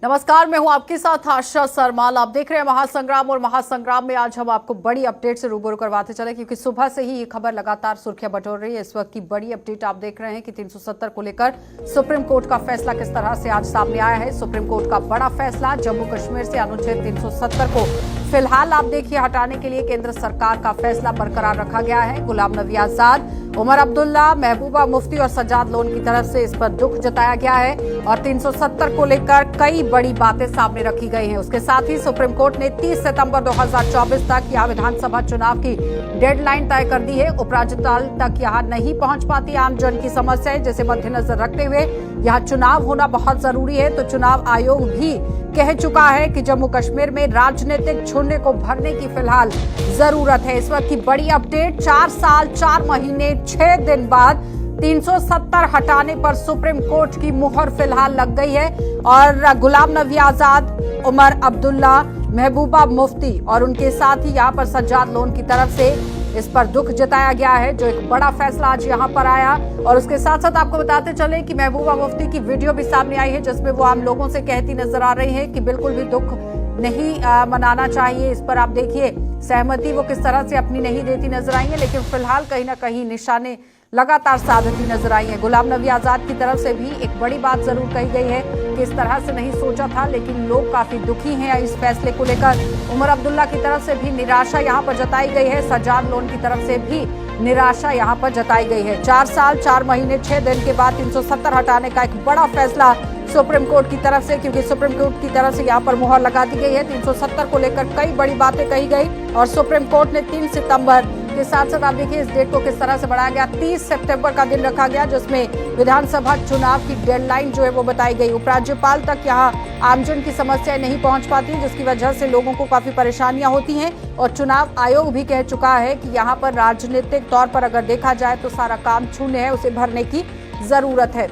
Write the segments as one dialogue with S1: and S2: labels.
S1: नमस्कार, मैं हूं आपके साथ आशा सरमाल। आप देख रहे हैं महासंग्राम और महासंग्राम में आज हम आपको बड़ी अपडेट से रूबरू करवाते चले, क्योंकि सुबह से ही ये खबर लगातार सुर्खियां बटोर रही है। इस वक्त की बड़ी अपडेट आप देख रहे हैं कि 370 को लेकर सुप्रीम कोर्ट का फैसला किस तरह से आज सामने आया है। सुप्रीम कोर्ट का बड़ा फैसला, जम्मू कश्मीर से अनुच्छेद 370 को फिलहाल आप देखिए हटाने के लिए केंद्र सरकार का फैसला बरकरार रखा गया है। गुलाम नबी आजाद, उमर अब्दुल्ला, महबूबा मुफ्ती और सज्जाद लोन की तरफ से इस पर दुख जताया गया है और 370 को लेकर कई बड़ी बातें सामने रखी गई हैं। उसके साथ ही सुप्रीम कोर्ट ने 30 सितंबर 2024 तक यहां विधानसभा चुनाव की डेडलाइन तय कर दी है। उपराज्यपाल तक यहां नहीं पहुंच पाती आम जन की समस्याएं, जिसे मद्देनजर रखते हुए यहां चुनाव होना बहुत जरूरी है। तो चुनाव आयोग भी कह चुका है कि जम्मू कश्मीर में राजनीतिक शून्य को भरने की फिलहाल जरूरत है। इस वक्त की बड़ी अपडेट, 4 साल 4 महीने 6 दिन बाद 370 हटाने पर सुप्रीम कोर्ट की मुहर फिलहाल लग गई है और गुलाम नबी आजाद, उमर अब्दुल्ला, महबूबा मुफ्ती और उनके साथ ही यहाँ पर सज्जाद लोन की तरफ से इस पर दुख जताया गया है, जो एक बड़ा फैसला आज यहाँ पर आया। और उसके साथ साथ आपको बताते चले कि महबूबा मुफ्ती की वीडियो भी सामने आई है, जिसमें वो आम लोगों से कहती नजर आ रही है कि बिल्कुल भी दुख नहीं मनाना चाहिए। इस पर आप देखिए सहमति वो किस तरह से अपनी नहीं देती नजर आई है, लेकिन फिलहाल कहीं ना कहीं निशाने लगातार साधती नजर आई है। गुलाम नबी आजाद की तरफ से भी एक बड़ी बात जरूर कही गई है कि इस तरह से नहीं सोचा था, लेकिन लोग काफी दुखी हैं इस फैसले को लेकर। उमर अब्दुल्ला की तरफ से भी निराशा यहाँ पर जताई गई है। सज्जाद लोन की तरफ से भी निराशा यहाँ पर जताई गई है। 4 साल 4 महीने 6 दिन के बाद 370 हटाने का एक बड़ा फैसला सुप्रीम कोर्ट की तरफ से, क्योंकि सुप्रीम कोर्ट की तरफ से यहाँ पर मुहर लगा दी गई है। 370 को लेकर कई बड़ी बातें कही गई और सुप्रीम कोर्ट ने 3 सितंबर के साथ साथ आप देखिए इस डेट को किस तरह से बढ़ाया गया। 30 सितंबर का दिन रखा गया, जिसमें विधानसभा चुनाव की डेडलाइन जो है वो बताई गई। उपराज्यपाल तक यहाँ आमजन की समस्याएं नहीं पहुंच पाती, जिसकी वजह से लोगों को काफी परेशानियां होती हैं और चुनाव आयोग भी कह चुका है कि यहाँ पर राजनीतिक तौर पर अगर देखा जाए तो सारा काम शून्य है, उसे भरने की जरूरत है।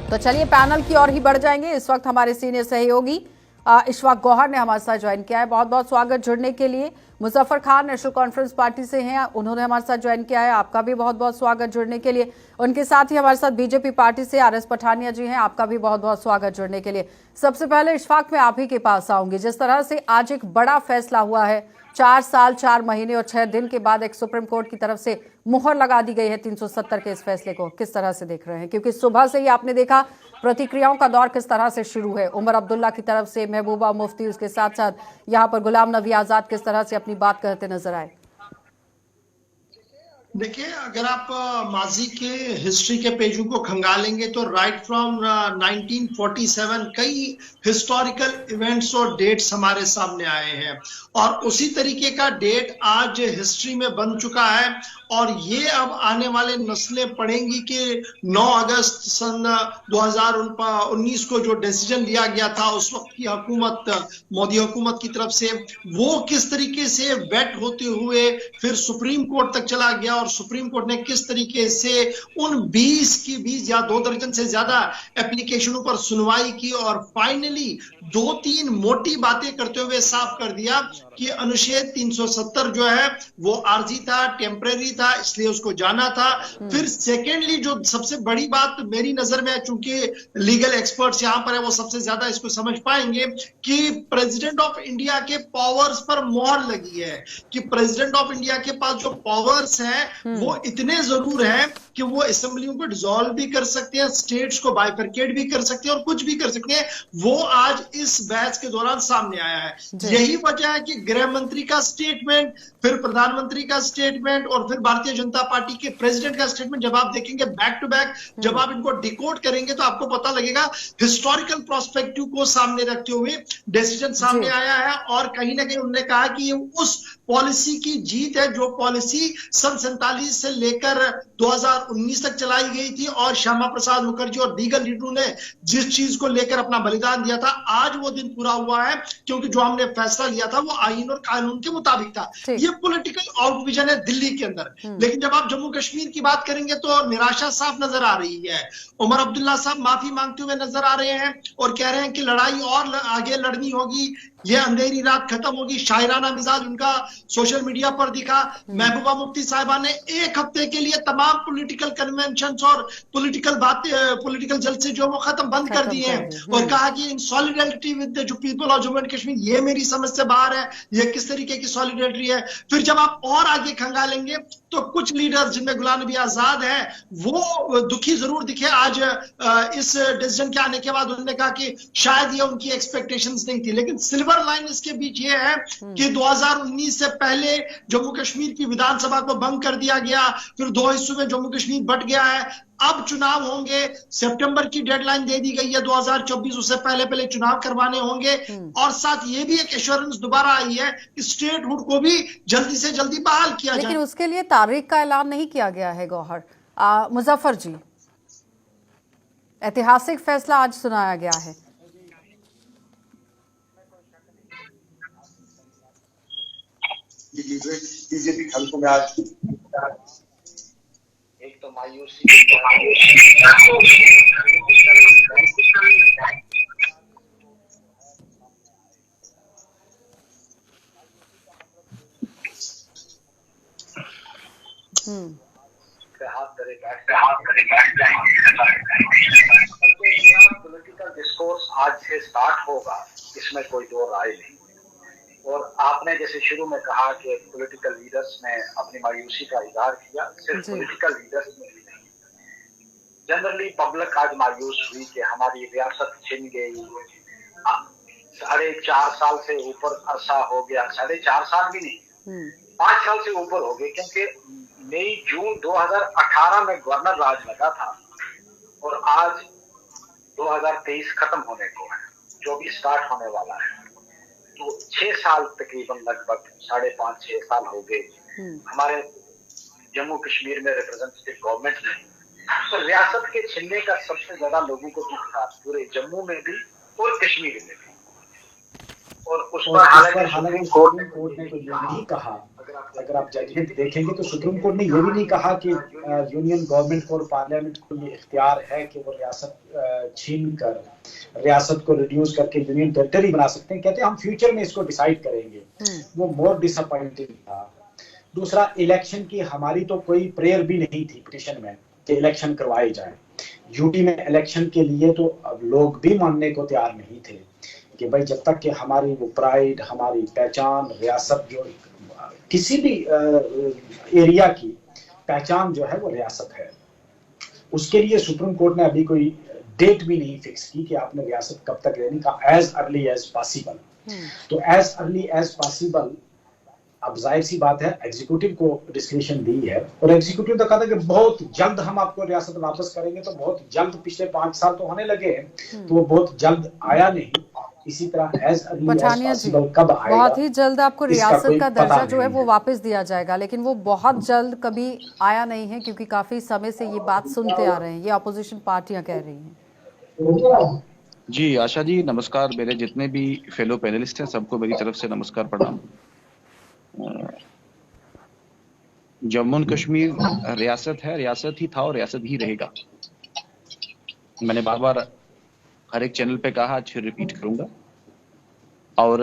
S1: तो चलिए पैनल की ओर ही बढ़ जाएंगे। इस वक्त हमारे सीनियर सहयोगी इशफाक गौहर ने हमारे साथ ज्वाइन किया है। बहुत बहुत स्वागत जुड़ने के लिए। Muzaffar Khan national conference party से हैं, उन्होंने हमारे साथ ज्वाइन किया है, आपका भी बहुत बहुत स्वागत जुड़ने के लिए। उनके साथ ही हमारे साथ बीजेपी पार्टी से आरएस पठानिया जी हैं, आपका भी बहुत बहुत स्वागत जुड़ने के लिए। सबसे पहले इशफाक, मैं आप ही के पास आऊंगी। जिस तरह से आज एक बड़ा फैसला हुआ है, 4 साल 4 महीने और 6 दिन के बाद एक सुप्रीम कोर्ट की तरफ से मुहर लगा दी गई है 370 के इस फैसले को, किस तरह से देख रहे हैं? क्योंकि सुबह से ही आपने देखा प्रतिक्रियाओं का दौर किस तरह से शुरू है। उमर अब्दुल्ला की तरफ से, महबूबा मुफ्ती, उसके साथ साथ यहाँ पर गुलाम नबी आजाद किस तरह से अपनी बात कहते नजर आए।
S2: देखिए, अगर आप माजी के हिस्ट्री के पेजों को खंगालेंगे तो राइट फ्रॉम 1947 कई हिस्टोरिकल इवेंट्स और डेट्स हमारे सामने आए हैं और उसी तरीके का डेट आज हिस्ट्री में बन चुका है। और ये अब आने वाले नस्लें पढ़ेंगी कि 9 अगस्त सन 2019 को जो डिसीजन लिया गया था उस वक्त की हुकूमत, मोदी हुकूमत की तरफ से, वो किस तरीके से वेट होते हुए फिर सुप्रीम कोर्ट तक चला गया और सुप्रीम कोर्ट ने किस तरीके से उन 20 या 2 दर्जन से ज्यादा एप्लीकेशनों पर सुनवाई की और फाइनली 2-3 मोटी बातें करते हुए साफ कर दिया कि अनुच्छेद 370 जो है वो आर्जी था, टेम्परेरी था, इसलिए उसको जाना था। फिर सेकेंडली जो सबसे बड़ी बात मेरी नजर में, चूंकि लीगल एक्सपर्ट्स यहां पर है, वो सबसे ज्यादा इसको समझ पाएंगे कि प्रेसिडेंट ऑफ इंडिया के पावर्स पर मोहर लगी है कि प्रेसिडेंट ऑफ इंडिया के पास जो पावर्स हैं वो इतने जरूर हैं कि वो असेंबलियों को डिसॉल्व भी कर सकते हैं, स्टेट्स को बाइफरकेट भी कर सकते हैं और कुछ भी कर सकते हैं। वो आज इस बहस के दौरान सामने आया है। यही वजह है कि गृह मंत्री का स्टेटमेंट, फिर प्रधानमंत्री का स्टेटमेंट और फिर भारतीय जनता पार्टी के प्रेसिडेंट का स्टेटमेंट जब आप देखेंगे बैक टू बैक, जब आप इनको डिकोड करेंगे तो आपको पता लगेगा हिस्टोरिकल प्रोस्पेक्टिव को सामने रखते हुए डिसीजन सामने आया है। और कहीं ना कहीं उन्होंने कहा कि ये उस पॉलिसी की जीत है जो पॉलिसी सन 47 से लेकर 2019 तक चलाई गई थी और श्यामा प्रसाद मुखर्जी और दीगर लीडरों ने जिस चीज को लेकर अपना बलिदान दिया था, आज वो दिन पूरा हुआ है, क्योंकि जो हमने फैसला लिया था वो आईन और कानून के मुताबिक था। ये पॉलिटिकल आउटविजन है दिल्ली के अंदर। लेकिन जब आप जम्मू कश्मीर की बात करेंगे तो निराशा साफ नजर आ रही है। उमर अब्दुल्ला साहब माफी मांगते हुए नजर आ रहे हैं और कह रहे हैं कि लड़ाई और आगे लड़नी होगी, ये अंधेरी रात खत्म होगी। शायराना मिजाज उनका सोशल मीडिया पर दिखा। महबूबा मुफ्ती साहिबा ने एक हफ्ते के लिए तमाम पॉलिटिकल कन्वेंशन और पॉलिटिकल बातें, पॉलिटिकल जलसे जो वो बंद कर दिए हैं और कहा कि इन सॉलिडरिटी विद जो people of Jammu and Kashmir, ये मेरी समझ से बाहर है, ये किस तरीके की सॉलिडरिटी है। फिर जब आप और आगे खंगालेंगे तो कुछ लीडर जिनमें गुलाम नबी आजाद है वो दुखी जरूर दिखे आज इस डिसीजन के आने के बाद। उन्होंने कहा कि शायद ये उनकी एक्सपेक्टेशंस नहीं थी, लेकिन सिल्वर लाइन इसके बीच ये है कि 2019 से पहले जम्मू कश्मीर की विधानसभा को भंग कर दिया गया, फिर 2 हिस्सों में जम्मू कश्मीर बंट गया है। अब चुनाव होंगे, सितंबर की डेडलाइन दे दी गई है 2024, उससे पहले पहले चुनाव करवाने होंगे। और साथ ये भी एक एश्योरेंस दोबारा आई है कि स्टेटहुड को भी जल्दी से जल्दी बहाल किया जाए।
S1: लेकिन उसके लिए तारीख का ऐलान नहीं किया गया है गौहर। मुजफ्फर जी, ऐतिहासिक फैसला आज सुनाया गया है।
S3: बीजेपी हल्कों में आज एक तो मायूसी पॉलिटिकल डिस्कोर्स आज से स्टार्ट होगा, इसमें कोई दो राय नहीं। और आपने जैसे शुरू में कहा कि पॉलिटिकल लीडर्स ने अपनी मायूसी का इजहार किया, सिर्फ पॉलिटिकल लीडर्स ने ही नहीं, जनरली पब्लिक आज मायूस हुई कि हमारी रियासत छिन गई। 4.5 साल से ऊपर अरसा हो गया, 4.5 साल भी नहीं, 5 साल से ऊपर हो गए, क्योंकि मई जून 2018 में गवर्नर राज लगा था और आज 2023 खत्म होने को है, 24 स्टार्ट होने वाला है। तो 6 साल तकरीबन, लगभग 5.5-6 साल हो गए हमारे जम्मू कश्मीर में रिप्रेजेंटेटिव गवर्नमेंट ने। तो रियासत के छिनने का सबसे ज्यादा लोगों को दुख था, पूरे जम्मू में भी और कश्मीर में भी। और उस पर हालांकि सुप्रीम कोर्ट ने तो ये नहीं कहा, अगर आप जजमेंट देखेंगे तो सुप्रीम कोर्ट ने ये भी नहीं कहा कि यूनियन गवर्नमेंट को और पार्लियामेंट को ये इख्तियार है कि वो रियासत छीन कर रियासत को रिड्यूस करके यूनियन टेरिटरी बना सकते हैं। कहते हैं हम फ्यूचर में इसको डिसाइड करेंगे। वो मोर डिसअपॉइंटिंग था। दूसरा, इलेक्शन की हमारी तो कोई प्रेयर भी नहीं थी पिटीशन में कि इलेक्शन करवाए जाए। यूटी में इलेक्शन के लिए तो अब लोग भी मानने को तैयार नहीं थे कि भाई जब तक कि हमारी वो प्राइड, हमारी पहचान, रियासत जो किसी भी एरिया की पहचान जो है वो रियासत है, उसके लिए सुप्रीम कोर्ट ने अभी कोई डेट भी नहीं फिक्स की कि आपने रियासत कब तक लेने का, एज अर्ली एज पॉसिबल। तो एज अर्ली एज पॉसिबल, अब जाहिर सी बात है एग्जीक्यूटिव को डिस्क्रिप्शन दी है और एग्जीक्यूटिव तो कहता है कि बहुत जल्द हम आपको रियासत वापस करेंगे। तो बहुत जल्द, पिछले 5 साल तो होने लगे हैं, तो वो बहुत जल्द आया नहीं। इसी तरह एज अर्ली एज पॉसिबल कब आएगा,
S1: बहुत ही जल्द आपको रियासत का दर्जा जो है वो वापस दिया जाएगा, लेकिन वो बहुत जल्द कभी आया नहीं है, क्योंकि काफी समय से ये बात सुनते आ रहे हैं, ये अपोजिशन पार्टियां कह रही हैं।
S4: जी आशा जी नमस्कार, मेरे जितने भी फेलो पैनलिस्ट हैं सबको मेरी तरफ से नमस्कार, प्रणाम। जम्मू एंड कश्मीर रियासत है, रियासत ही था और रियासत ही रहेगा। मैंने बार बार हर एक चैनल पे कहा, आज फिर रिपीट करूंगा। और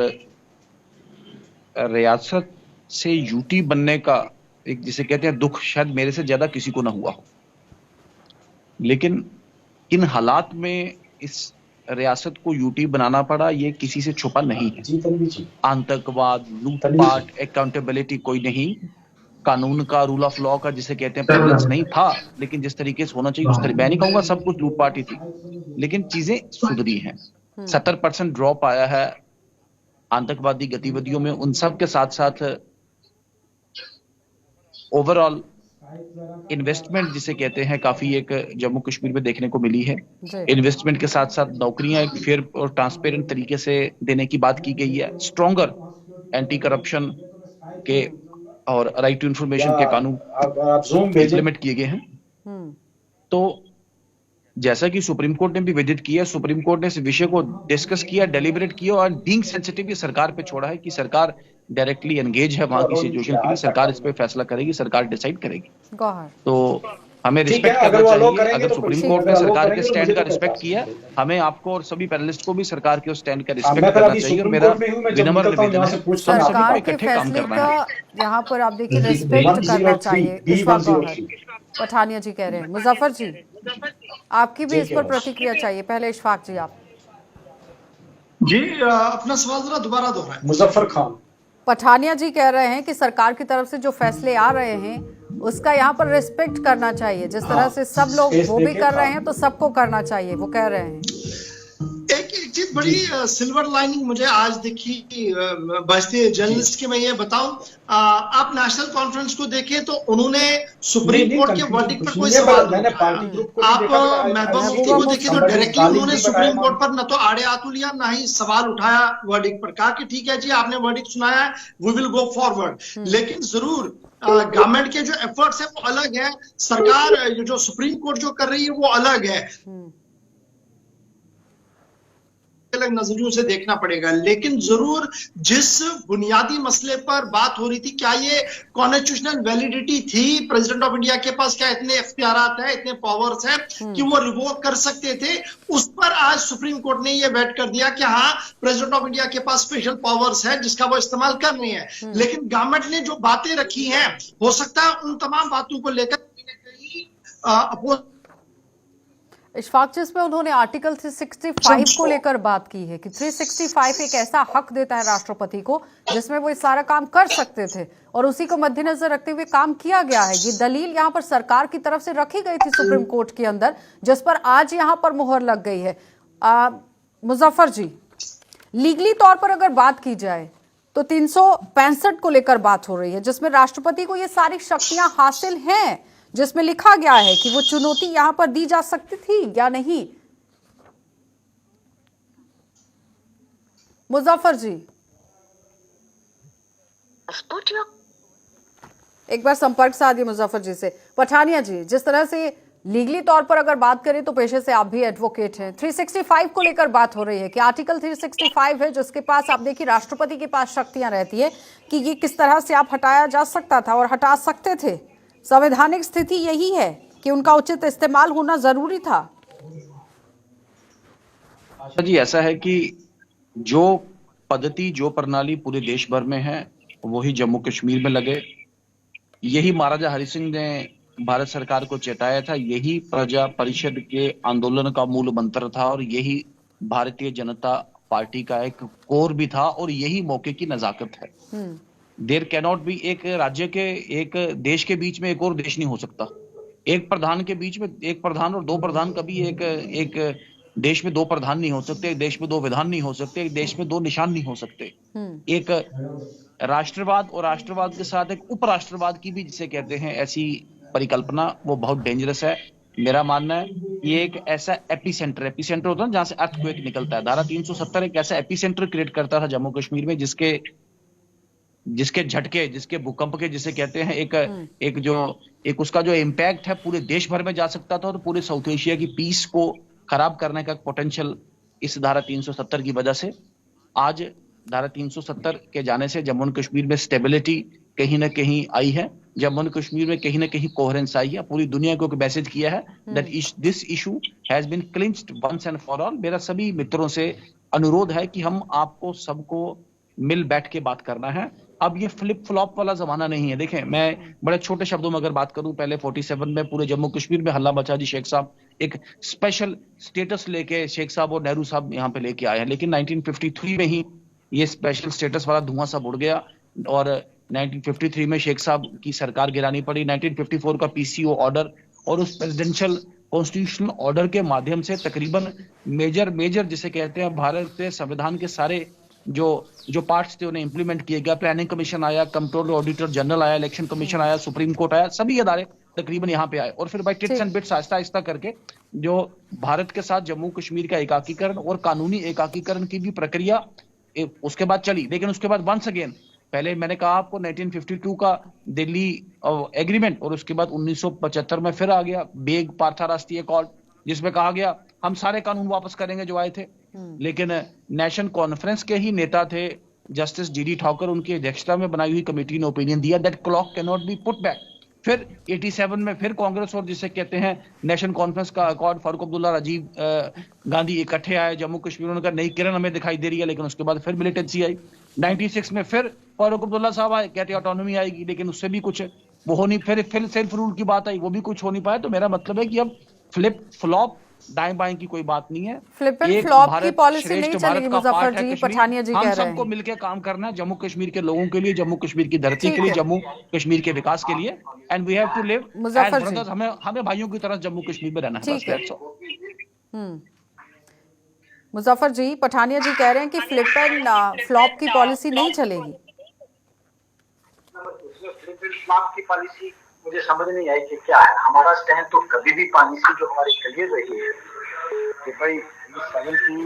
S4: रियासत से यूटी बनने का एक, जिसे कहते हैं, दुख शायद मेरे से ज्यादा किसी को ना हुआ हो, लेकिन इन हालात में इस रियासत को यूटी बनाना पड़ा, ये किसी से छुपा नहीं है। आतंकवाद, लूटपाट, अकाउंटेबिलिटी कोई नहीं, कानून का, रूल ऑफ लॉ का जिसे कहते हैं प्रेवलेंस नहीं था, लेकिन जिस तरीके से होना चाहिए उस तरीके, मैं नहीं कहूंगा सब कुछ लूटपाट ही थी, लेकिन चीजें सुधरी हैं। 70% ड्रॉप आया है आतंकवादी गतिविधियों में। उन सब के साथ साथ ओवरऑल इन्वेस्टमेंट जिसे कहते हैं काफी एक जम्मू कश्मीर में देखने को मिली है। इन्वेस्टमेंट के साथ साथ नौकरियां एक फेयर और ट्रांसपेरेंट तरीके से देने की बात की गई है। स्ट्रॉन्गर एंटी करप्शन के और राइट टू इंफॉर्मेशन के कानून इम्प्लीमेंट किए गए हैं। तो जैसा कि सुप्रीम कोर्ट ने भी विदित किया, सुप्रीम कोर्ट ने इस विषय को डिस्कस किया, डेलिब्रेट किया और बीइंग सेंसिटिव ये सरकार पे छोड़ा है कि सरकार डायरेक्टली एंगेज है वहां की सिचुएशन के लिए, सरकार इस पे फैसला करेगी, सरकार डिसाइड करेगी। तो हमें
S5: ठीक है,
S4: रिस्पेक्ट
S5: अगर
S4: करना
S5: वो अलाउ
S4: चाहिए।
S5: करेंगे
S4: अगर
S5: तो
S4: सुप्रीम
S5: कोई-
S4: कोर्ट
S5: अगर
S4: ने
S5: अलाउ
S4: सरकार के
S5: करेंगे तो
S4: स्टैंड
S5: मुझे
S4: का
S5: कोई
S4: रिस्पेक्ट
S5: एतराज
S4: किया है,
S5: नहीं।
S4: हमें आपको और सभी पैनलिस्ट को भी सरकार के उस स्टैंड का
S5: हाँ,
S4: रिस्पेक्ट
S5: मैं फिर
S4: करना
S5: अभी
S4: चाहिए। और
S5: सुप्रीम
S4: मेरा
S5: कोर्ट में हूँ, मैं जब
S4: विनम्र
S5: निकलता हूँ
S4: निवेदन
S5: यहाँ
S4: है
S5: से पूछता हूँ
S4: हम सभी को
S1: सरकार के
S4: इकट्ठे काम
S1: फैसले
S4: करना
S1: का
S4: है।
S1: यहाँ पर आप देखिए रिस्पेक्ट करना चाहिए। इशफाक गौहर पठानिया जी कह रहे हैं। मुजफ्फर जी, आपकी भी
S5: जी
S1: इस
S5: क्या
S1: पर
S5: बात?
S1: प्रतिक्रिया चाहिए। पहले इशफाक जी आप।
S2: जी अपना सवाल जरा दोबारा दोहराएं।
S5: मुजफ्फर खान।
S1: पठानिया जी कह रहे हैं कि सरकार की तरफ से जो फैसले आ रहे हैं उसका यहाँ पर रिस्पेक्ट करना चाहिए। जिस तरह
S5: हाँ,
S1: से सब लोग
S5: स्पेस
S1: वो भी
S5: देके,
S1: कर रहे
S5: हाँ।
S1: हैं तो सबको करना चाहिए, वो कह रहे हैं।
S2: एक चीज बड़ी सिल्वर लाइनिंग मुझे आज दिखी बस्ती जर्नलिस्ट की, मैं ये बताऊं, आप नेशनल कॉन्फ्रेंस को देखें तो उन्होंने
S5: नहीं
S2: सुप्रीम
S5: नहीं,
S2: कोर्ट के
S5: कंफ्यूजन
S2: वर्डिक्ट
S5: कुछ
S2: पर कोई
S5: नहीं है,
S2: सवाल
S5: पर
S2: नहीं
S5: मैंने
S2: उठाया।
S5: पार्टी ग्रुप को भी
S2: आप
S5: देखा कि
S2: महबूबा मुफ्ती
S1: महबूबा
S2: को
S1: मुफ्ती।
S2: देखिए तो
S5: somebody is
S2: डायरेक्टली
S5: calling
S2: उन्होंने
S5: me, but I
S2: supreme
S5: am
S2: court
S5: on-
S2: पर न तो आड़े हाथ लिया ना ही सवाल उठाया वर्डिक्ट पर, कहा कि ठीक है जी आपने वर्डिक्ट सुनाया है, वी विल गो फॉरवर्ड। लेकिन जरूर गवर्नमेंट के जो एफर्ट्स है वो अलग है, सरकार जो सुप्रीम कोर्ट जो कर रही है वो अलग है, अलग नजरियों से देखना पड़ेगा। लेकिन जरूर जिस बुनियादी मसले पर बात हो रही थी, क्या ये कॉन्स्टिट्यूशनल वैलिडिटी थी प्रेसिडेंट ऑफ इंडिया के पास, क्या इतने इख्तियारात है, इतने पावर्स है कि वो रिवोक कर सकते थे, उस पर आज सुप्रीम कोर्ट ने ये वेट कर दिया कि हाँ प्रेसिडेंट ऑफ इंडिया के पास स्पेशल पावर्स है जिसका वो इस्तेमाल कर रहे हैं। लेकिन गवर्नमेंट ने जो बातें रखी हैं, हो सकता है उन तमाम बातों को लेकर अपोज
S1: इशफाक जी, इसमें उन्होंने आर्टिकल 365 को लेकर बात की है कि 365 एक ऐसा हक देता है राष्ट्रपति को जिसमें वो ये सारा काम कर सकते थे और उसी को मद्देनजर रखते हुए काम किया गया है। ये दलील यहाँ पर सरकार की तरफ से रखी गई थी सुप्रीम कोर्ट के अंदर, जिस पर आज यहाँ पर मुहर लग गई है। मुजफ्फर जी, लीगली तौर पर अगर बात की जाए तो 365 को लेकर बात हो रही है जिसमें राष्ट्रपति को ये सारी शक्तियां हासिल हैं, जिसमें लिखा गया है कि वो चुनौती यहां पर दी जा सकती थी या नहीं। मुजफ्फर जी, एक बार संपर्क साधिए मुजफ्फर जी से। पठानिया जी, जिस तरह से लीगली तौर पर अगर बात करें तो पेशे से आप भी एडवोकेट हैं, 365 को लेकर बात हो रही है कि आर्टिकल 365 है जिसके पास आप देखिए राष्ट्रपति के पास शक्तियां रहती है कि ये किस तरह से आप हटाया जा सकता था और हटा सकते थे। संवैधानिक स्थिति यही है कि उनका उचित इस्तेमाल होना जरूरी था।
S4: जी ऐसा है कि जो पद्धति, जो प्रणाली पूरे देश भर में है वही जम्मू कश्मीर में लगे। यही महाराजा हरि सिंह ने भारत सरकार को चेताया था, यही प्रजा परिषद के आंदोलन का मूल मंत्र था और यही भारतीय जनता पार्टी का एक कोर भी था और यही मौके की नजाकत है। देयर कैनॉट बी, एक राज्य के, एक देश के बीच में एक और देश नहीं हो सकता। एक प्रधान के बीच में एक प्रधान और दो प्रधान, कभी एक देश में दो प्रधान नहीं हो सकते, एक देश में दो विधान नहीं हो सकते, एक देश में दो निशान नहीं हो सकते। एक राष्ट्रवाद और राष्ट्रवाद के साथ एक उपराष्ट्रवाद की भी जिसे कहते हैं ऐसी परिकल्पना, वो बहुत डेंजरस है। मेरा मानना है ये एक ऐसा एपिसेंटर होता है जहां से अर्थक्वेक निकलता है। धारा 370 एक ऐसा एपिसेंटर क्रिएट करता था जम्मू कश्मीर में जिसके झटके, जिसके भूकंप के जिसे कहते हैं एक उसका जो इम्पैक्ट है पूरे देश भर में जा सकता था और पूरे साउथ एशिया की पीस को खराब करने का पोटेंशियल इस धारा 370 की वजह से। आज धारा 370 के जाने से जम्मू एंड कश्मीर में स्टेबिलिटी कहीं ना कहीं आई है, जम्मू एंड कश्मीर में कहीं ना कहीं कोहेरेंस आई है। पूरी दुनिया को एक मैसेज किया है that this issue has been clinched once and for all. मेरा सभी मित्रों से अनुरोध है कि हम आपको सबको मिल बैठ के बात करना है। अब ये फ्लिप फ्लॉप वाला जमाना नहीं है। देखें, मैं बड़े छोटे शब्दों में अगर बात करूं, पहले 47 में पूरे जम्मू कश्मीर में हल्ला मचा जी। शेख साहब एक स्पेशल स्टेटस लेके शेख साहब और नेहरू साहब यहाँ पे लेके आए हैं, लेकिन 1953 में ही ये स्पेशल स्टेटस वाला धुआं सा उड़ गया और 1953 में शेख साहब की सरकार गिरानी पड़ी। 1954 का पीसीओ ऑर्डर और उस प्रेसिडेंशियल कॉन्स्टिट्यूशनल ऑर्डर के माध्यम से तकरीबन मेजर जिसे कहते हैं भारत के संविधान के सारे जो पार्ट्स थे उन्हें इंप्लीमेंट किया गया। प्लानिंग कमीशन आया, कंट्रोलर ऑडिटर जनरल आया, इलेक्शन कमीशन आया, सुप्रीम कोर्ट आया, सभी अदारे तकरीबन यहाँ पे आए और फिर bye tits and bits Aahista Aahista करके जो भारत के साथ जम्मू कश्मीर का एकाकीकरण और कानूनी एकाकीकरण की भी प्रक्रिया उसके बाद चली। लेकिन उसके बाद वंस अगेन, पहले मैंने कहा आपको 1952 का दिल्ली एग्रीमेंट और उसके बाद 1975 में फिर आ गया बेग पार्था राष्ट्रीय कॉल, जिसमें कहा गया हम सारे कानून वापस करेंगे जो आए थे। लेकिन नेशनल कॉन्फ्रेंस के ही नेता थे जस्टिस जीडी ठाकुर, उनकी अध्यक्षता में बनाई हुई कमेटी ने ओपिनियन दिया that clock can not be put back. फिर 87 में फिर कांग्रेस और जिसे कहते हैं नेशनल कॉन्फ्रेंस का अकॉर्ड, फारूक अब्दुल्ला, राजीव गांधी इकट्ठे आए जम्मू कश्मीर, उन्होंने कहा नई किरण हमें दिखाई दे रही है, लेकिन उसके बाद फिर मिलिटेंसी आई। 96 में फिर फारूक अब्दुल्ला साहब आए, कहते ऑटोनॉमी आएगी, लेकिन उससे भी कुछ वो हो नहीं, फिर सेल्फ रूल की बात आई, वो भी कुछ हो नहीं पाया। तो मेरा मतलब है कि अब फ्लिप फ्लॉप दाएं बाएं की कोई बात नहीं है,
S1: फ्लिप एंड फ्लॉप की पॉलिसी नहीं चलेगी मुजफ्फर जी, पठानिया जी कह रहे हैं।
S4: हम सबको मिलकर काम करना है जम्मू कश्मीर के लोगों के लिए, जम्मू कश्मीर की धरती के लिए, जम्मू कश्मीर के विकास के लिए, and we have to live as brothers. हमें भाइयों की तरह जम्मू कश्मीर में रहना है।
S1: ठीक है मुजफ्फर जी, पठानिया जी कह रहे हैं कि फ्लिप एंड फ्लॉप की पॉलिसी नहीं चलेगी।
S3: फ्लिप एंड फ्लॉप की पॉलिसी मुझे समझ नहीं आई कि क्या है। हमारा स्टैंड तो कभी भी पॉलिसी जो हमारी क्लियर रही है कि भाई 70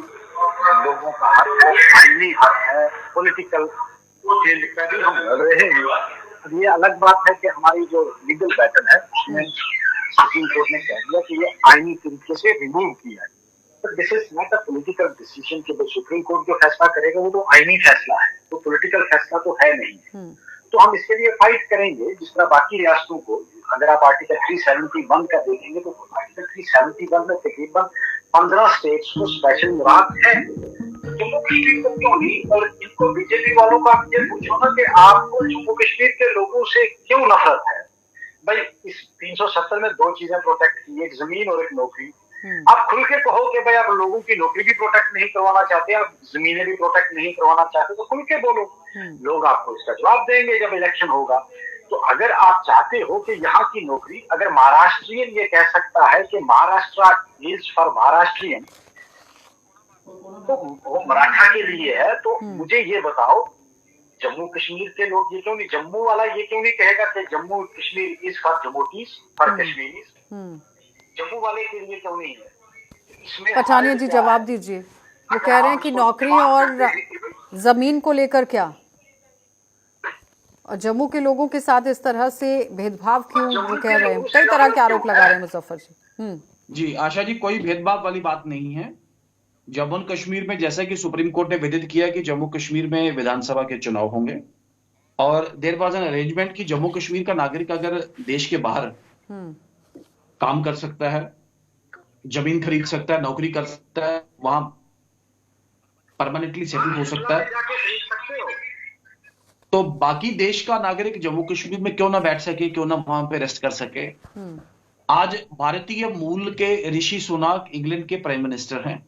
S3: लोगों का हक है, आईनी हक है, पॉलिटिकल चेंज का भी हम लड़ रहे हैं। अब ये अलग बात है कि हमारी जो लीगल पैटर्न है उसमें सुप्रीम कोर्ट ने कह दिया कि ये आईनी तरीके से रिमूव किया है, but this is not a political decision कि सुप्रीम कोर्ट जो फैसला करेगा वो तो आईनी फैसला है, तो पॉलिटिकल फैसला तो है नहीं। तो हम इसके लिए फाइट करेंगे जिस तरह बाकी रियासतों को। अगर आप आर्टिकल 371 का देखेंगे तो आर्टिकल 371 में तकरीबन 15 स्टेट्स को स्पेशल मुराद है, जम्मू कश्मीर को क्यों नहीं? और इनको बीजेपी वालों का ये पूछो ना कि आपको जम्मू कश्मीर के लोगों से क्यों नफरत है? भाई इस 370 में दो चीजें प्रोटेक्ट की, एक जमीन और एक नौकरी। आप खुल के कहो कि भाई आप लोगों की नौकरी भी प्रोटेक्ट नहीं करवाना चाहते, आप जमीनें भी प्रोटेक्ट नहीं करवाना चाहते, तो खुल के बोलो, लोग आपको इसका जवाब देंगे जब इलेक्शन होगा। तो अगर आप चाहते हो कि यहाँ की नौकरी, अगर महाराष्ट्रियन ये कह सकता है कि महाराष्ट्र इज फॉर महाराष्ट्रियन, तो वो मराठा के लिए है, तो मुझे ये बताओ जम्मू कश्मीर के लोग ये क्यों नहीं, जम्मू वाला ये क्यों नहीं कहेगा कि Jammu Kashmir is for Jammuites, for Kashmiris? Jammu वाले के लिए क्यों नहीं है? इसमें
S1: पठानिया जी जवाब दीजिए। वो कह रहे हैं कि नौकरी और जमीन को लेकर क्या, और जम्मू के लोगों के साथ इस तरह से भेदभाव क्यों वो कह रहे हैं? कई तरह के आरोप लगा रहे हैं मुजफ्फर जी।
S4: जी आशा जी, कोई भेदभाव वाली बात नहीं है। जम्मू कश्मीर में जैसा कि सुप्रीम कोर्ट ने विदित किया कि जम्मू कश्मीर में विधानसभा के चुनाव होंगे, और देयर वाज एन अरेंजमेंट कि जम्मू कश्मीर का नागरिक अगर देश के बाहर काम कर सकता है, जमीन खरीद सकता है, नौकरी कर सकता है, वहां परमानेंटली सेटल हो सकता है, तो बाकी देश का नागरिक जम्मू कश्मीर में क्यों ना बैठ सके, क्यों ना वहां पे रेस्ट कर सके। आज भारतीय मूल के ऋषि सुनाक इंग्लैंड के प्राइम मिनिस्टर हैं,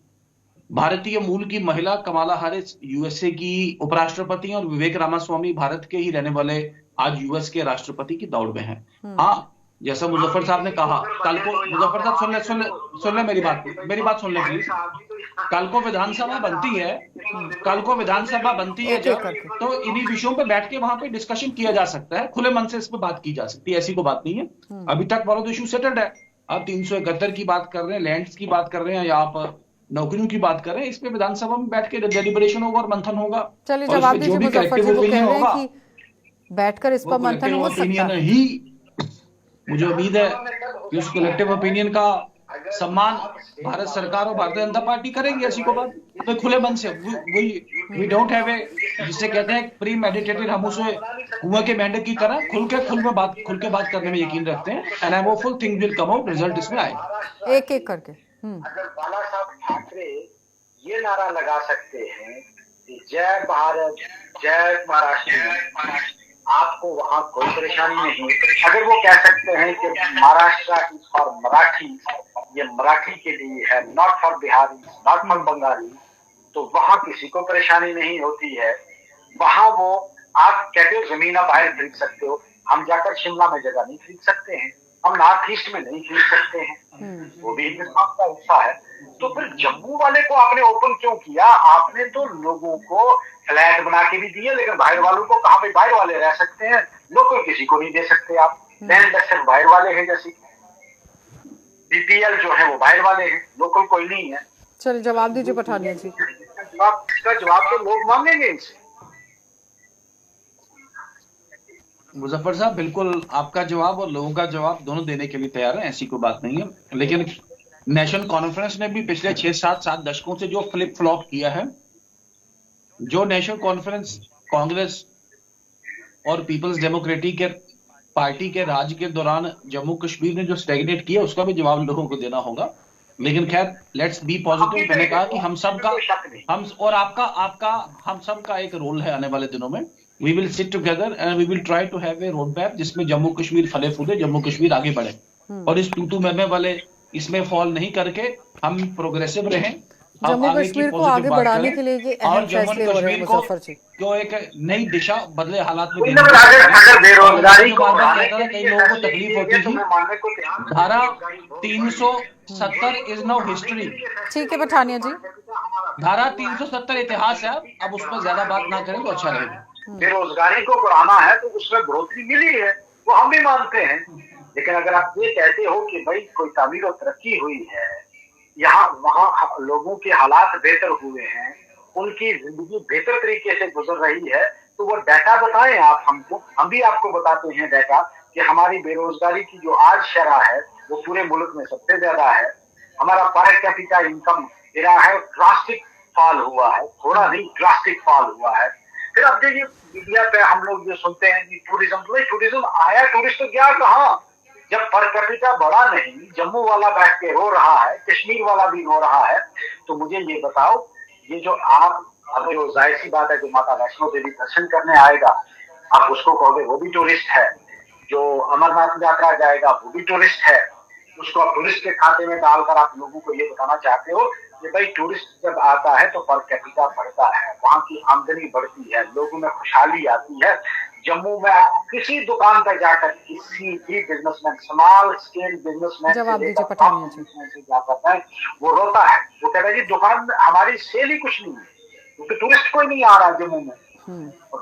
S4: भारतीय मूल की महिला कमला हैरिस यूएसए की उपराष्ट्रपति, और विवेक रामास्वामी भारत के ही रहने वाले आज यूएस के राष्ट्रपति की दौड़ में हैं। हाँ, जैसा मुजफ्फर साहब ने कहा, कल को मुजफ्फर साहब सुन ले मेरी बात सुन ले प्लीज। कल को विधानसभा बनती है, जब, तो इन्हीं विषयों पे बैठ के वहां पे डिस्कशन किया जा सकता है, खुले मन से इस पे बात की जा सकती है, ऐसी कोई बात नहीं है। अभी तक फॉर द इशू सेटल्ड है। आप 371 की बात कर रहे हैं, लैंड्स की बात कर रहे हैं, या आप नौकरियों की बात कर रहे हैं, इस पे विधानसभा में बैठ के डेलिब्रेशन होगा और मंथन होगा।
S1: चलिए जवाब दीजिए मुजफ्फर जी, वो कह रहे हैं कि बैठकर इस पर मंथन हो सकता है।
S4: ही मुझे उम्मीद है कि उस कलेक्टिव ओपिनियन का सम्मान भारत सरकार और भारतीय जनता पार्टी करेंगे, ऐसी को बात तो खुले मन से। वी डोंट हैव ए, जिसे कहते हैं प्री मेडिटेटेड, हम उसे कुआं के मेंढक की तरह खुल के बात करने में यकीन रखते हैं, and I am hopeful thing will come out, result इसमें आएगा
S3: एक एक करके। अगर बाला साहब ठाकरे ये नारा लगा सकते हैं कि जय भारत, जय महाराष्ट्र, आपको वहां कोई परेशानी नहीं। अगर वो कह सकते हैं कि महाराष्ट्र इज फॉर मराठी, ये मराठी के लिए है, not for Bihari, not for Bengali, तो वहां किसी को परेशानी नहीं होती है। वहां वो आप कहते हो जमीन आप बाहर खरीद सकते हो, हम जाकर शिमला में जगह नहीं खरीद सकते हैं, हम नॉर्थ ईस्ट में नहीं खरीद सकते हैं, वो भी हिंदुस्तान का हिस्सा है। तो फिर जम्मू वाले को आपने ओपन क्यों किया? आपने तो लोगों को फ्लैट बना के भी दिए, लेकिन बाहर वालों को कहाँ पे बाहर वाले रह सकते हैं, लोकल किसी को नहीं दे सकते आप। लैंड सिर्फ बाहर वाले हैं, जैसे बीपीएल जो है वो बाहर वाले हैं, लोकल कोई नहीं है।
S1: चलिए जवाब दीजिए पठानिया जी।
S3: इसका जवाब तो लोग मांगेंगे इनसे।
S4: मुजफ्फर साहब, बिल्कुल आपका जवाब और लोगों का जवाब दोनों देने के लिए तैयार है, ऐसी कोई बात नहीं है। लेकिन नेशनल कॉन्फ्रेंस ने भी पिछले 6-7 दशकों से जो फ्लिप फ्लॉप किया है, जो नेशनल कॉन्फ्रेंस कांग्रेस और पीपल्स डेमोक्रेटिक के पार्टी के राज के दौरान जम्मू कश्मीर ने जो स्टैग्नेट किया उसका भी जवाब लोगों को देना होगा। लेकिन खैर, लेट्स बी पॉजिटिव। मैंने कहा कि हम सब का हम सब का एक रोल है आने वाले दिनों में। We will sit together and we will try to have a road map जिसमें जम्मू कश्मीर फले फूले, जम्मू कश्मीर आगे बढ़े, और इस टूटू मैमे वाले इसमें फॉल नहीं करके हम प्रोग्रेसिव रहें।
S1: जम्मू कश्मीर को आगे बढ़ाने के लिए ये अहम फैसले हो रहे हैं मुजफ्फर जी।
S4: क्यों एक नई दिशा बदले हालात में
S3: अगर बेरोजगारी को
S4: कई लोगों को तकलीफ होती थी। धारा 370 इज नाउ हिस्ट्री।
S1: ठीक है पठानिया जी,
S4: धारा 370 इतिहास है, अब उस पर ज्यादा बात ना करें तो अच्छा रहेगा।
S3: बेरोजगारी को बढ़ाना है तो उसमें बढ़ोतरी मिली है, वो हम भी मानते हैं। लेकिन अगर आप ये कहते हो कि भाई कोई तामीर और तरक्की हुई है, यहाँ वहाँ लोगों के हालात बेहतर हुए हैं, उनकी जिंदगी बेहतर तरीके से गुजर रही है, तो वो डाटा बताएं आप हमको। हम भी आपको बताते हैं डाटा कि हमारी बेरोजगारी की जो आज शरह है वो पूरे मुल्क में सबसे ज्यादा है। हमारा पर कैपिटा इनकम गिरा है, ड्रास्टिक फॉल हुआ है, थोड़ा नहीं ड्रास्टिक फॉल हुआ है। फिर अब देखिए मीडिया पे हम लोग जो सुनते हैं कि टूरिज्म आया, टूरिस्ट तो गया कहाँ? जब पर कैपिटा बढ़ा नहीं, जम्मू वाला बैठ के रो रहा है, कश्मीर वाला भी रो रहा है, तो मुझे ये बताओ, ये जो आप अब जो जाहिर सी बात है जो माता वैष्णो देवी दर्शन करने आएगा, आप उसको कहोगे वो भी टूरिस्ट है। जो अमरनाथ यात्रा जाएगा वो भी टूरिस्ट है। उसको आप टूरिस्ट के खाते में डालकर आप लोगों को ये बताना चाहते हो कि भाई टूरिस्ट जब आता है तो पर कैपिटा बढ़ता है, वहाँ की आमदनी बढ़ती है, लोगों में खुशहाली आती है। जम्मू में किसी दुकान पर जाकर किसी भी बिजनेसमैन, स्मॉल स्केल बिजनेसमैन से जाकर है वो रोता है, वो कहता है कि दुकान में हमारी सेल ही कुछ नहीं है, क्योंकि टूरिस्ट कोई नहीं आ रहा जम्मू में। और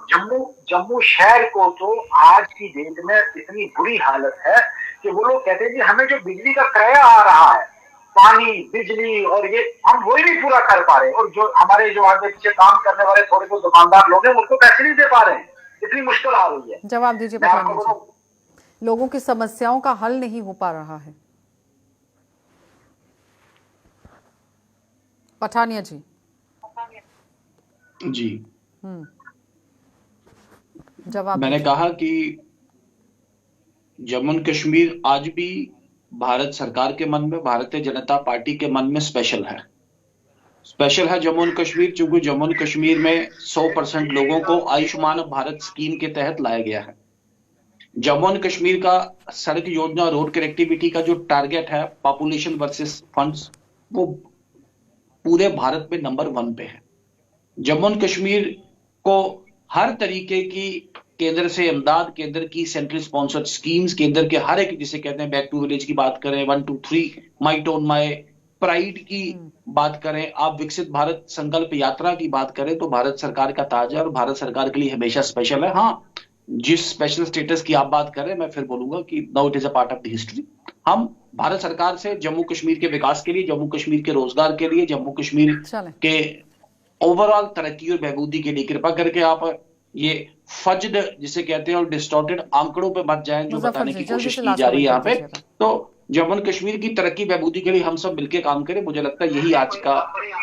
S3: जम्मू शहर को तो आज की डेट में इतनी बुरी हालत है कि वो लोग कहते हैं कि हमें जो बिजली का किराया आ रहा है, पानी, बिजली, और ये हम वही नहीं पूरा कर पा रहे, और जो हमारे जो आगे पीछे काम करने वाले थोड़े बहुत दुकानदार लोग हैं उनको पैसे नहीं दे पा रहे हैं। इतनी मुश्किल आ रही है।
S1: जवाब दीजिए पठानिया जी, लोगों की समस्याओं का हल नहीं हो पा रहा है। पठानिया जी।
S4: जी
S1: जवाब
S4: मैंने कहा कि जम्मू कश्मीर आज भी भारत सरकार के मन में, भारतीय जनता पार्टी के मन में स्पेशल है। स्पेशल है जम्मू कश्मीर क्योंकि जम्मू कश्मीर में 100% लोगों को आयुष्मान भारत स्कीम के तहत लाया गया है। जम्मू कश्मीर का सड़क योजना, रोड कनेक्टिविटी का जो टारगेट है पॉपुलेशन वर्सेस फंड्स, वो पूरे भारत में नंबर 1 पे है। जम्मू कश्मीर को हर तरीके की केंद्र से इमदाद, केंद्र की सेंट्रल स्पॉन्सर्ड स्कीम्स, केंद्र के हर एक, जिसे कहते हैं बैक टू विलेज की बात करें, 1 2 3 माई टोन माई प्राइड की बात करें, आप विकसित भारत संकल्प यात्रा की बात करें, तो भारत सरकार का ताज है और भारत सरकार के लिए हमेशा स्पेशल है। हाँ, जिस स्पेशल स्टेटस की आप बात करें, मैं फिर बोलूंगा कि now it is a part of the history. हम भारत सरकार से जम्मू कश्मीर के विकास के लिए, जम्मू कश्मीर के रोजगार के लिए, जम्मू कश्मीर के ओवरऑल तरक्की और बहबूदी के लिए कृपा करके आप ये फज्द जिसे कहते हैं और डिस्टॉर्टेड आंकड़ों पे मत जाएं जो बताने की कोशिश की जा रही है यहाँ पे। तो जम्मू कश्मीर की तरक्की बहबूदी के लिए हम सब मिलकर काम करें। मुझे लगता है यही आज का,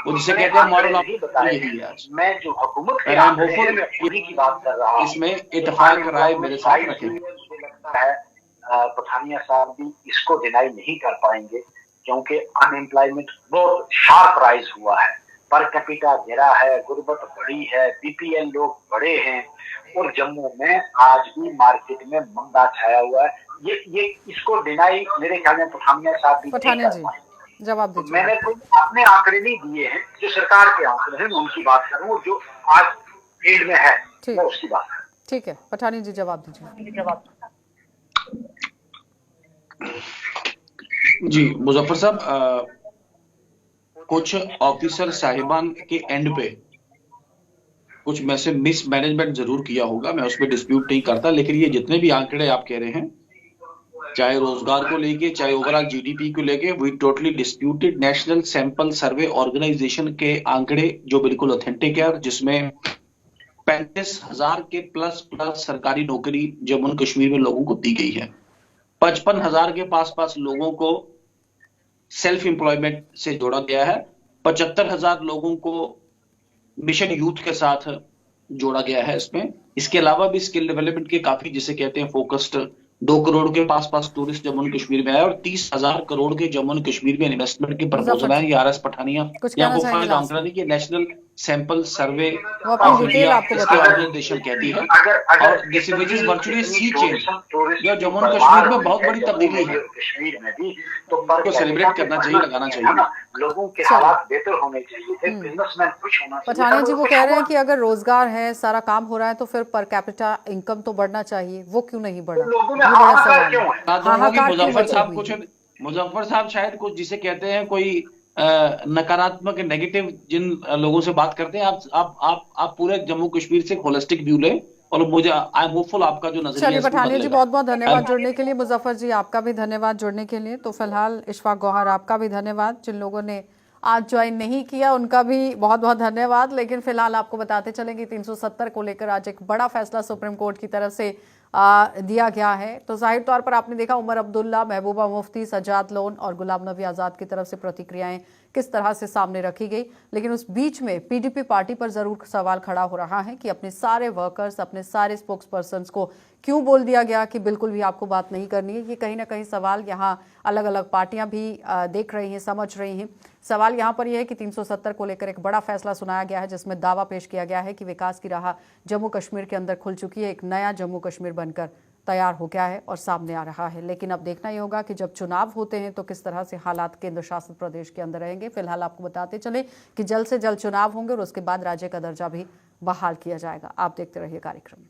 S4: वो जिसे कहते हैं मॉडल ऑफ, यही है आज।
S3: मैं जो हुकूमत की बात कर रहा हूं,
S4: इसमें इत्तेफाक राय मेरे साथ रखें।
S3: मुझे लगता है पठानिया साहब भी इसको डिनाई नहीं कर पाएंगे, क्योंकि अनएम्प्लॉयमेंट बहुत शार्प राइज हुआ है, पर कैपिटा गिरा है, गुर्बत बढ़ी है, बीपीएल लोग बढ़े हैं, और जम्मू में आज भी मार्केट में मंदा छाया हुआ है। ये इसको डिनाई मेरे ख्याल में पठानिया साहब भी नहीं कर पाएंगे।
S1: जवाब दीजिए।
S3: मैंने तो अपने आंकड़े नहीं दिए हैं, जो सरकार के आंकड़े हैं उनकी बात कर रहा हूँ, जो आज फील्ड में है मैं उसकी बात कर।
S1: ठीक है पठानिया जी, जवाब दीजिए।
S4: जी मुजफ्फर साहब, कुछ ऑफिसर साहिबान के एंड पे कुछ में से मिसमैनेजमेंट जरूर किया होगा, मैं उसमें डिस्प्यूट नहीं करता, लेकिन ये जितने भी आंकड़े आप कह रहे हैं, चाहे रोजगार को लेके, चाहे ओवरऑल जीडीपी को लेके, we totally disputed. National Sample Survey Organisation के आंकड़े जो बिल्कुल ऑथेंटिक है, जिसमें 35,000 के प्लस सरकारी नौकरी जम्मू कश्मीर में लोगों को दी गई है। 55,000 के पास लोगों को सेल्फ एम्प्लॉयमेंट से जोड़ा गया है। 75,000 लोगों को मिशन यूथ के साथ जोड़ा गया है इसमें। इसके अलावा भी स्किल डेवलपमेंट के काफी, जिसे कहते हैं, फोकस्ड 2 करोड़ के पास टूरिस्ट जम्मू एंड कश्मीर में आए और 30,000 करोड़ के जम्मू एंड कश्मीर में इन्वेस्टमेंट के प्रपोजल आए। ये RS पठानिया
S1: कुछ
S4: या
S1: कहना
S4: वो
S1: चाहेंगे लास्ट में?
S4: आंकड़ा कि नेशनल सैंपल सर्वे
S1: वो अपनी
S4: ऑफ
S1: डिटेल
S4: इंडिया
S1: आपको
S4: इसके
S1: बता
S4: ऑर्गेनाइजेशन कहती है। और this is virtually sea change या जम्मू एंड कश्मीर में बहुत बड़ी तब्दीली है,
S3: कश्मीर में भी तो
S4: को सेलिब्रेट करना चाहिए, लगाना चाहिए।
S3: लोगों के हालात बेहतर होने चाहिए थे, बिजनेसमैन खुश होना चाहिए।
S1: पठानिया जी वो कह रहे हैं कि अगर रोजगार है, सारा काम हो रहा है, तो फिर पर कैपिटा इनकम तो बढ़ना चाहिए, वो क्यों नहीं बढ़ा?
S3: लोगों में
S1: ये बड़ा
S3: हाहाकार
S1: सवाल
S3: क्यों
S1: है।
S3: है?
S1: हाहाकार क्यों
S4: मुजफ्फर
S1: मची
S4: साहब
S1: हुई
S4: कुछ
S1: है?
S4: मुजफ्फर साहब शायद कुछ जिसे कहते हैं कोई नकारात्मक नेगेटिव जिन लोगों से बात करते हैं, आप पूरे जम्मू कश्मीर से होलिस्टिक व्यू लें और मुझे आई एम होपफुल आपका जो नजरिया
S1: चलिए
S4: है इसमें
S1: पठानिया जी
S4: बदलेगा।
S1: बहुत बहुत धन्यवाद जुड़ने के लिए। मुजफ्फर जी आपका भी धन्यवाद जुड़ने के लिए। तो फिलहाल इशफाक गौहर आपका भी धन्यवाद। जिन लोगों ने आज ज्वाइन नहीं किया उनका भी बहुत बहुत धन्यवाद। लेकिन फिलहाल आपको बताते चलें कि 370 को लेकर आज एक बड़ा फैसला सुप्रीम कोर्ट की तरफ से दिया गया है। तो जाहिर तौर पर आपने देखा उमर अब्दुल्ला, महबूबा मुफ्ती, सज्जाद लोन और गुलाम नबी आज़ाद की तरफ से प्रतिक्रियाएं किस तरह से सामने रखी गई। लेकिन उस बीच में पीडीपी पार्टी पर जरूर सवाल खड़ा हो रहा है कि अपने सारे वर्कर्स, अपने सारे स्पोक्स पर्सन्स को क्यों बोल दिया गया कि बिल्कुल भी आपको बात नहीं करनी है। ये कहीं ना कहीं सवाल यहाँ अलग अलग पार्टियां भी देख रही हैं, समझ रही हैं। सवाल यहाँ पर यह है कि 370 को लेकर एक बड़ा फैसला सुनाया गया है जिसमें दावा पेश किया गया है कि विकास की राह जम्मू कश्मीर के अंदर खुल चुकी है, एक नया जम्मू कश्मीर बनकर तैयार हो गया है और सामने आ रहा है। लेकिन अब देखना ही होगा कि जब चुनाव होते हैं तो किस तरह से हालात केंद्र शासित प्रदेश के अंदर रहेंगे। फिलहाल आपको बताते चले कि जल्द से जल्द चुनाव होंगे और उसके बाद राज्य का दर्जा भी बहाल किया जाएगा। आप देखते रहिए कार्यक्रम।